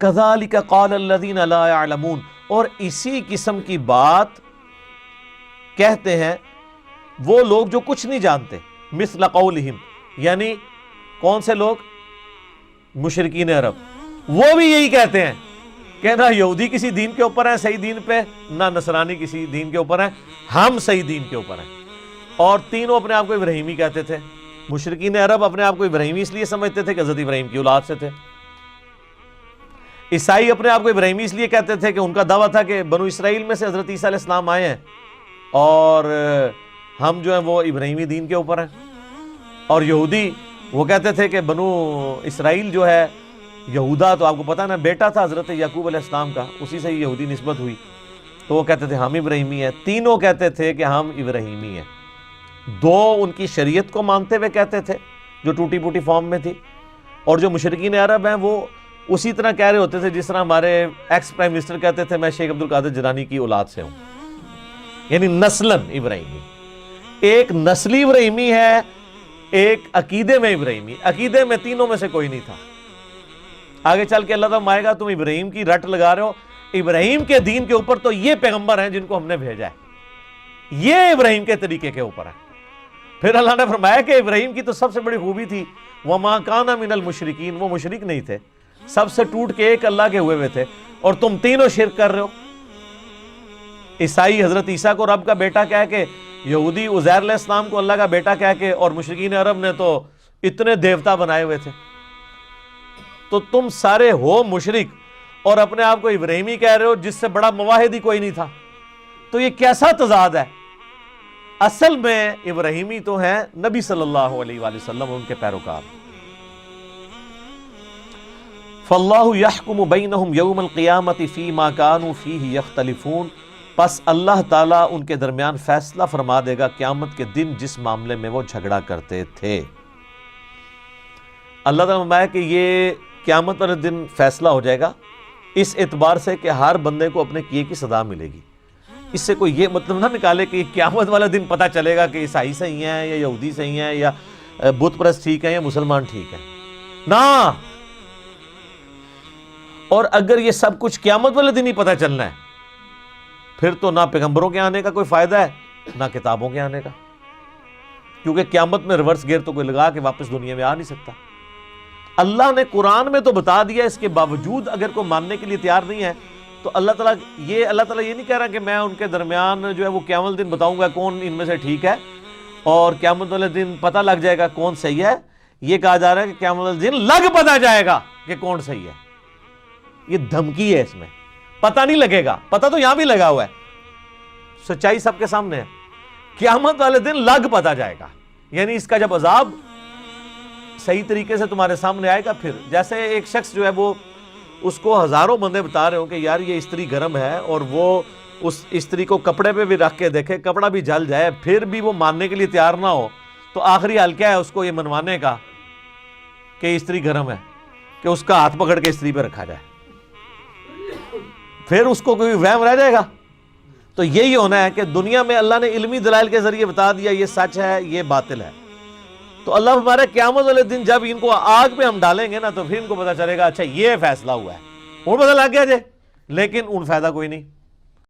کذالک قال الذین لا یعلمون، اور اسی قسم کی بات کہتے ہیں وہ لوگ جو کچھ نہیں جانتے، مثل قولہم، یعنی کون سے لوگ؟ مشرکین عرب، وہ بھی یہی کہتے ہیں کہ نہ یہودی کسی دین کے اوپر ہیں صحیح دین پہ، نہ نصرانی کسی دین کے اوپر ہیں، ہم صحیح دین کے اوپر ہیں۔ اور تینوں اپنے آپ کو ابراہیمی کہتے تھے۔ مشرکین عرب اپنے آپ کو ابراہیمی اس لیے سمجھتے تھے کہ حضرت ابراہیم کی اولاد سے تھے۔ عیسائی اپنے آپ کو ابراہیمی اس لیے کہتے تھے کہ ان کا دعویٰ تھا کہ بنو اسرائیل میں سے حضرت عیسیٰ علیہ السلام آئے ہیں اور ہم جو ہیں وہ ابراہیمی دین کے اوپر ہیں۔ اور یہودی وہ کہتے تھے کہ بنو اسرائیل جو ہے، یہودا تو آپ کو پتہ نا بیٹا تھا حضرت یعقوب علیہ السلام کا، اسی سے یہودی نسبت ہوئی، تو وہ کہتے تھے ہم ابراہیمی ہیں۔ تینوں کہتے تھے کہ ہم ابراہیمی ہیں۔ دو ان کی شریعت کو مانتے ہوئے کہتے تھے جو ٹوٹی پوٹی فارم میں تھی، اور جو مشرکین عرب ہیں وہ اسی طرح کہہ رہے ہوتے تھے جس طرح ہمارے ایکس پرائم منسٹر کہتے تھے میں شیخ عبد القادر جیلانی کی اولاد سے ہوں، یعنی نسلاً ابراہیمی۔ ایک نسلی ابراہیمی ہے، ایک عقیدے میں ابراہیمی۔ عقیدے میں تینوں میں سے کوئی نہیں تھا۔ آگے چل کے اللہ تعالیٰ آئے گا تم ابراہیم کی رٹ لگا رہے ہو، ابراہیم کے دین کے اوپر تو یہ پیغمبر ہیں جن کو ہم نے بھیجا ہے، یہ ابراہیم کے طریقے کے اوپر ہے۔ پھر اللہ نے فرمایا کہ ابراہیم کی تو سب سے بڑی خوبی تھی وَمَا كَانَ مِنَ الْمُشْرِكِينَ، وہ مشرک نہیں تھے، سب سے ٹوٹ کے ایک اللہ کے ہوئے تھے، اور تم تینوں شرک کر رہے ہو۔ عیسائی حضرت عیسیٰ کو رب کا بیٹا کہہ کے، یہودی عزیر علیہ السلام کو اللہ کا بیٹا کہہ کے، اور مشرکین عرب نے تو اتنے دیوتا بنائے ہوئے تھے۔ تو تم سارے ہو مشرک اور اپنے آپ کو ابراہیمی کہہ رہے ہو جس سے بڑا مواحد ہی کوئی نہیں تھا، تو یہ کیسا تضاد ہے؟ اصل میں ابراہیمی تو ہیں نبی صلی اللہ علیہ وآلہ وسلم ان کے پیروکار۔ فَاللَّهُ يَحْكُمُ بَيْنَهُمْ يَوْمَ الْقِيَامَةِ فِي مَا كَانُوا فِيهِ يَخْتَلِفُونَ، پس اللہ تعالیٰ ان کے درمیان فیصلہ فرما دے گا قیامت کے دن جس معاملے میں وہ جھگڑا کرتے تھے۔ اللہ تعالیٰ فرمایا کہ یہ قیامت والے دن فیصلہ ہو جائے گا اس اعتبار سے کہ ہر بندے کو اپنے کیے کی سزا ملے گی۔ اس سے کوئی یہ مطلب نہ نکالے کہ قیامت والا دن پتہ چلے گا کہ عیسائی صحیح ہیں یا یہودی صحیح ہیں یا بت پرست ٹھیک ہیں یا مسلمان ٹھیک ہیں، نہ۔ اور اگر یہ سب کچھ قیامت والے دن ہی پتہ چلنا ہے پھر تو نہ پیغمبروں کے آنے کا کوئی فائدہ ہے نہ کتابوں کے آنے کا، کیونکہ قیامت میں ریورس گیئر تو کوئی لگا کے واپس دنیا میں آ نہیں سکتا۔ اللہ نے قرآن میں تو بتا دیا، اس کے باوجود اگر کوئی ماننے کے لیے تیار نہیں ہے تو اللہ تعالیٰ یہ نہیں کہہ رہا کہ میں ان کے درمیان جو ہے وہ قیامت دن بتاؤں گا کون ان میں سے ٹھیک ہے اور قیامت والے دن پتہ لگ جائے گا کون صحیح ہے۔ یہ کہا جا رہا ہے کہ قیامت والے دن لگ پتہ جائے گا کہ کون صحیح ہے۔ یہ دھمکی ہے، اس میں پتہ نہیں لگے گا، پتہ تو یہاں بھی لگا ہوا ہے، سچائی سب کے سامنے ہے۔ قیامت والے دن لگ پتہ جائے گا، یعنی اس کا جب عذاب صحیح طریقے سے تمہارے سامنے آئے گا، پھر جیسے ایک شخص جو ہے وہ اس کو ہزاروں بندے بتا رہے ہوں کہ یار یہ استری گرم ہے، اور وہ اس استری کو کپڑے پہ بھی رکھ کے دیکھے کپڑا بھی جل جائے پھر بھی وہ ماننے کے لیے تیار نہ ہو، تو آخری حل کیا ہے اس کو یہ منوانے کا کہ استری گرم ہے، کہ اس کا ہاتھ پکڑ کے استری پہ رکھا جائے، پھر اس کو کوئی وہم رہ جائے گا۔ تو یہی ہونا ہے کہ دنیا میں اللہ نے علمی دلائل کے ذریعے بتا دیا یہ سچ ہے یہ باطل ہے، تو اللہ ہمارے قیامت والے دن جب ان کو آگ پہ ہم ڈالیں گے نا تو پھر ان کو پتہ چلے گا اچھا یہ فیصلہ ہوا ہے، اور پتہ لگ گیا جے، لیکن ان فائدہ کوئی نہیں۔